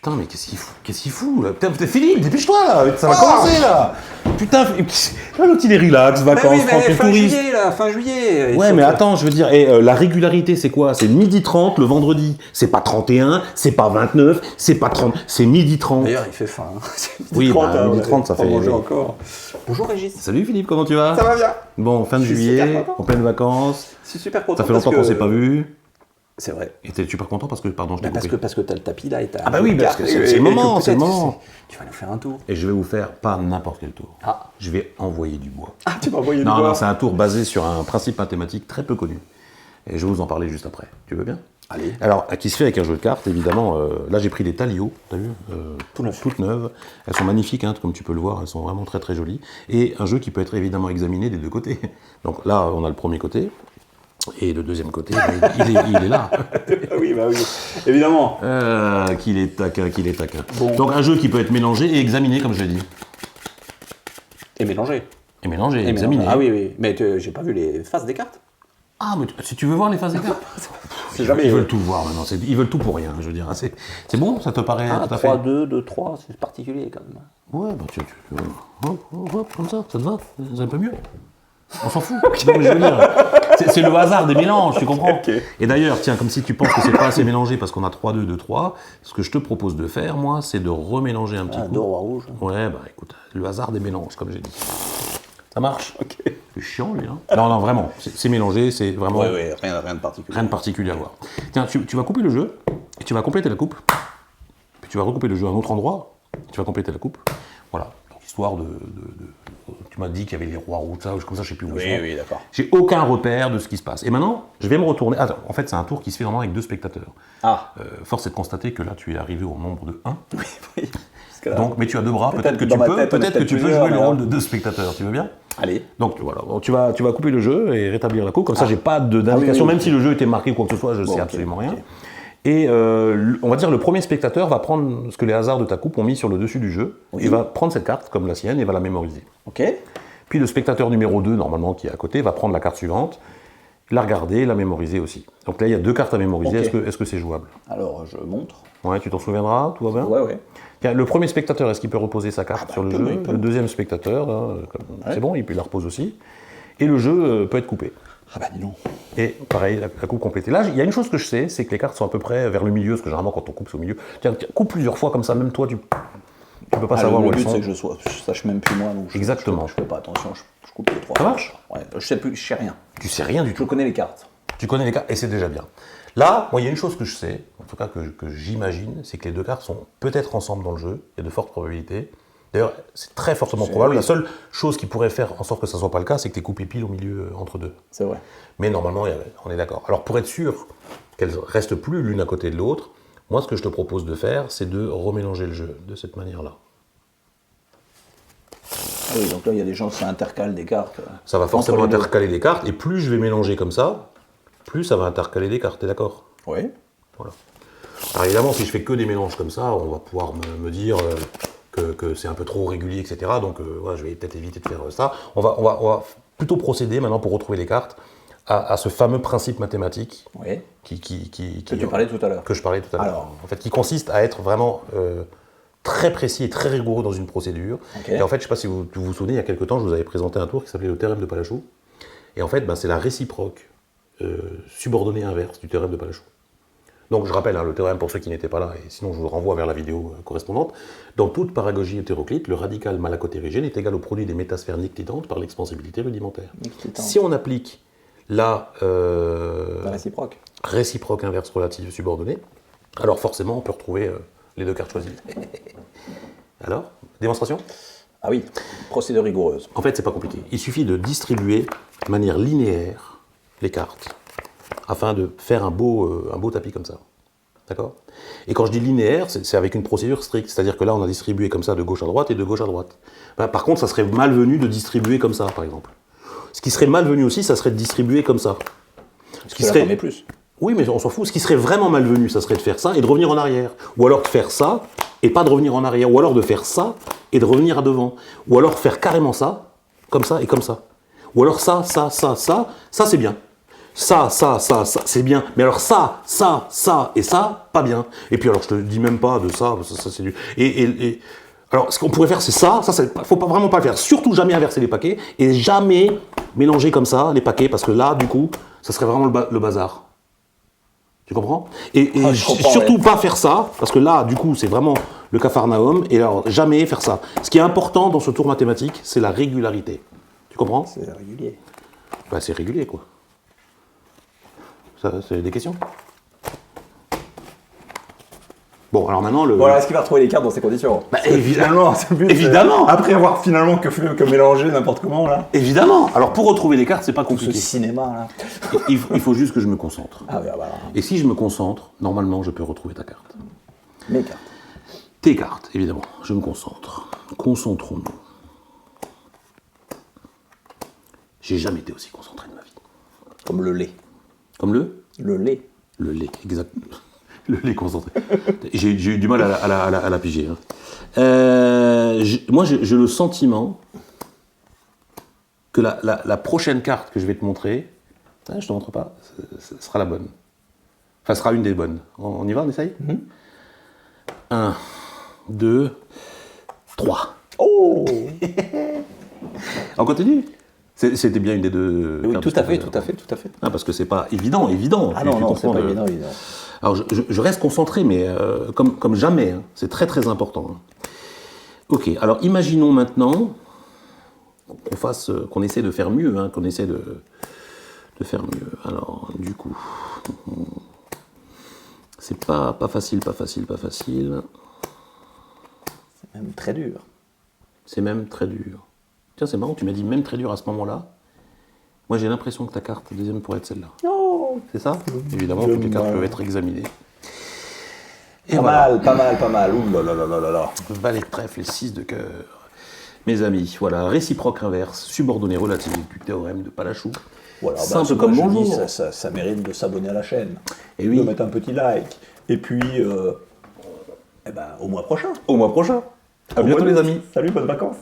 Putain, mais qu'est-ce qu'il fout là? Putain, Philippe, dépêche-toi là, ça va commencer là. Putain, l'autre il est relax, vacances, tranquille, fin touriste. juillet là, fin juillet. Ouais, mais attends, je veux dire, la régularité c'est quoi? C'est 12h30 le vendredi. C'est pas 31, c'est pas 29, c'est pas 30, c'est 12h30. D'ailleurs, il fait faim. Hein. Oui, 12h30 ça fait. Manger encore. Bonjour Régis. Salut Philippe, comment tu vas? Ça va bien. Bon, fin de juillet, en pleine vacances. Je suis super content. Ça fait longtemps qu'on s'est pas vu. C'est vrai. Et t'es super content parce que, pardon, je t'ai coupé. Parce que t'as le tapis là et t'as. Ah bah oui, parce que c'est le moment, c'est le moment. Tu vas nous faire un tour. Et je vais vous faire pas n'importe quel tour. Ah. Je vais envoyer du bois. Ah, tu vas envoyer du bois. Non, c'est un tour basé sur un principe mathématique très peu connu. Et je vais vous en parler juste après. Tu veux bien? Allez. Alors, qui se fait avec un jeu de cartes, évidemment. Là, j'ai pris des Talio, t'as vu? Toutes neuves. Elles sont magnifiques, hein, comme tu peux le voir. Elles sont vraiment très très jolies. Et un jeu qui peut être évidemment examiné des deux côtés. Donc là, on a le premier côté. Et le deuxième côté, il est là. Oui, bah oui, évidemment. Qu'il est taquin. Bon. Donc un jeu qui peut être mélangé et examiné, comme je l'ai dit. Et mélangé. Et mélangé, et examiné. Ah oui. Mais j'ai pas vu les faces des cartes. Ah, mais si tu veux voir les faces des cartes. Ils veulent tout voir maintenant. Ils veulent tout pour rien, je veux dire. C'est bon, ça te paraît tout à fait? 3-2, 2-3, c'est particulier quand même. Ouais, bah hop, comme ça te va? C'est un peu mieux. On s'en fout. Non, mais je veux dire, c'est le hasard des mélanges, tu comprends? Okay. Et d'ailleurs, tiens, comme si tu penses que c'est pas assez mélangé parce qu'on a 3-2, 2-3, ce que je te propose de faire, moi, c'est de remélanger un petit coup. Deux rois rouges. Ouais, bah écoute, le hasard des mélanges, comme j'ai dit. Ça marche? Ok. C'est chiant, lui, hein? Non, vraiment, c'est mélangé, c'est vraiment... Ouais, rien de particulier. Rien de particulier à voir. Tiens, tu vas couper le jeu, et tu vas compléter la coupe, puis tu vas recouper le jeu à un autre endroit, et tu vas compléter la coupe. Voilà, donc histoire de tu m'as dit qu'il y avait les rois rouges, ça, comme ça, je sais plus où ils sont. Oui, d'accord. J'ai aucun repère de ce qui se passe. Et maintenant, je vais me retourner... Attends, en fait, c'est un tour qui se fait vraiment avec 2 spectateurs. Ah. Force est de constater que là, tu es arrivé au nombre de 1. Oui. Donc, mais tu as 2 bras, peut-être que tu peux jouer le rôle de 2 spectateurs, tu veux bien? Allez. Donc voilà, tu vas couper le jeu et rétablir la coupe, comme ça j'ai pas d'indication, même si le jeu était marqué ou quoi que ce soit, je sais absolument rien. Et on va dire le premier spectateur va prendre ce que les hasards de ta coupe ont mis sur le dessus du jeu, et va prendre cette carte comme la sienne et va la mémoriser. Ok. Puis le spectateur numéro 2, normalement qui est à côté, va prendre la carte suivante, la regarder, la mémoriser aussi. Donc là il y a 2 cartes à mémoriser, est-ce que c'est jouable? Alors je montre. Ouais, tu t'en souviendras, tout va bien? Ouais. Tiens, le premier spectateur, est-ce qu'il peut reposer sa carte sur le jeu? Le deuxième spectateur, c'est bon, il peut la reposer aussi. Et le jeu peut être coupé. Ah bah dis donc. Et pareil, la coupe complétée. Là, il y a une chose que je sais, c'est que les cartes sont à peu près vers le milieu, parce que généralement quand on coupe, c'est au milieu. Tiens, coupe plusieurs fois comme ça, même toi, tu peux pas savoir où elles sont. Le but, c'est que je sache même plus moi. Donc Exactement. Je fais pas attention, je coupe les 3. Ça marche? Ouais, je sais rien. Tu sais rien du tout. Je connais les cartes. Tu connais les cartes, et c'est déjà bien. Là, moi, il y a une chose que je sais, en tout cas que j'imagine, c'est que les 2 cartes sont peut-être ensemble dans le jeu, il y a de fortes probabilités. D'ailleurs, c'est très fortement probable. La seule chose qui pourrait faire en sorte que ça ne soit pas le cas, c'est que tu es coupé pile au milieu entre 2. C'est vrai. Mais normalement, on est d'accord. Alors, pour être sûr qu'elles ne restent plus l'une à côté de l'autre, moi, ce que je te propose de faire, c'est de remélanger le jeu de cette manière-là. Ah oui, donc là, il y a des gens qui intercalent des cartes. Ça va forcément intercaler des cartes, et plus je vais mélanger comme ça, plus ça va intercaler des cartes, t'es d'accord? Oui. Voilà. Alors évidemment, si je fais que des mélanges comme ça, on va pouvoir me dire que c'est un peu trop régulier, etc. Donc ouais, je vais peut-être éviter de faire ça. On va plutôt procéder maintenant pour retrouver les cartes à ce fameux principe mathématique que tu parlais tout à l'heure. Que je parlais tout à l'heure. En fait, qui consiste à être vraiment très précis et très rigoureux dans une procédure. Et en fait, je ne sais pas si vous vous souvenez, il y a quelques temps, je vous avais présenté un tour qui s'appelait le théorème de Palachou. Et en fait, c'est la réciproque subordonnée inverse du théorème de Palachou. Donc je rappelle le théorème pour ceux qui n'étaient pas là, et sinon je vous renvoie vers la vidéo correspondante. Dans toute paragogie hétéroclite, le radical malacotérigène est égal au produit des métasphères nictitantes par l'expansibilité rudimentaire. Si on applique la réciproque inverse relative subordonnée, alors forcément on peut retrouver les 2 cartes choisies. Alors, démonstration? Ah oui, procédure rigoureuse. En fait, c'est pas compliqué. Il suffit de distribuer de manière linéaire les cartes afin de faire un beau tapis comme ça. D'accord? Et quand je dis linéaire, c'est avec une procédure stricte. C'est-à-dire que là, on a distribué comme ça de gauche à droite et de gauche à droite. Par contre, ça serait malvenu de distribuer comme ça, par exemple. Ce qui serait malvenu aussi, ça serait de distribuer comme ça. Ce qui serait plus. Oui, mais on s'en fout. Ce qui serait vraiment malvenu, ça serait de faire ça et de revenir en arrière. Ou alors de faire ça et pas de revenir en arrière. Ou alors de faire ça et de revenir à devant. Ou alors faire carrément ça, comme ça et comme ça. Ou alors ça c'est bien. ça, c'est bien. Mais alors ça, et ça, pas bien. Et puis alors, je te dis même pas de ça, ça c'est du... Alors, ce qu'on pourrait faire, c'est ça, faut pas vraiment pas le faire. Surtout jamais inverser les paquets, et jamais mélanger comme ça les paquets, parce que là, du coup, ça serait vraiment le bazar. Tu comprends? Et surtout pas faire ça, parce que là, du coup, c'est vraiment le capharnaüm, et alors, jamais faire ça. Ce qui est important dans ce tour mathématique, c'est la régularité. Tu comprends? C'est régulier. Bah, c'est régulier, quoi. Ça, c'est des questions? Bon, alors maintenant, Voilà, est-ce qu'il va retrouver les cartes dans ces conditions? Bah, évidemment, c'est le but, évidemment. Après avoir finalement que mélanger n'importe comment, là. Évidemment. Alors, pour retrouver les cartes, c'est pas compliqué. Ce cinéma, là. Il faut juste que je me concentre. Ah oui, voilà. Et si je me concentre, normalement, je peux retrouver ta carte. Mes cartes. Tes cartes, évidemment. Je me concentre. Concentrons-nous. J'ai jamais été aussi concentré de ma vie. Comme le lait. Comme le? Le lait. Le lait, exact. Le lait concentré. J'ai eu du mal à la piger. Hein. Moi, j'ai le sentiment que la prochaine carte que je vais te montrer, je te montre pas, ce sera la bonne. Enfin, ce sera une des bonnes. On y va, on essaye? 1, 2, 3. Oh. On continue? C'était bien une des deux. Oui, tout à fait. Ah, parce que c'est pas évident. Ah non, c'est pas évident. Alors, je reste concentré, mais comme jamais. Hein. C'est très, très important. Hein. Ok, alors imaginons maintenant qu'on essaie de faire mieux, hein, qu'on essaie de faire mieux. Alors, du coup, c'est pas facile. C'est même très dur. C'est même très dur. Tiens, c'est marrant, tu m'as dit même très dur à ce moment-là. Moi, j'ai l'impression que ta carte deuxième pourrait être celle-là. Non. C'est ça? Évidemment, toutes les cartes peuvent être examinées. Et pas mal. Ouh là là. Valet de trèfle et 6 de cœur. Mes amis, voilà, réciproque inverse, subordonné relatif du théorème de Palachou. Voilà, simple comme bonjour. Ça mérite de s'abonner à la chaîne. Et oui. De mettre un petit like. Et puis, au mois prochain. À bientôt les amis. Salut, bonnes vacances.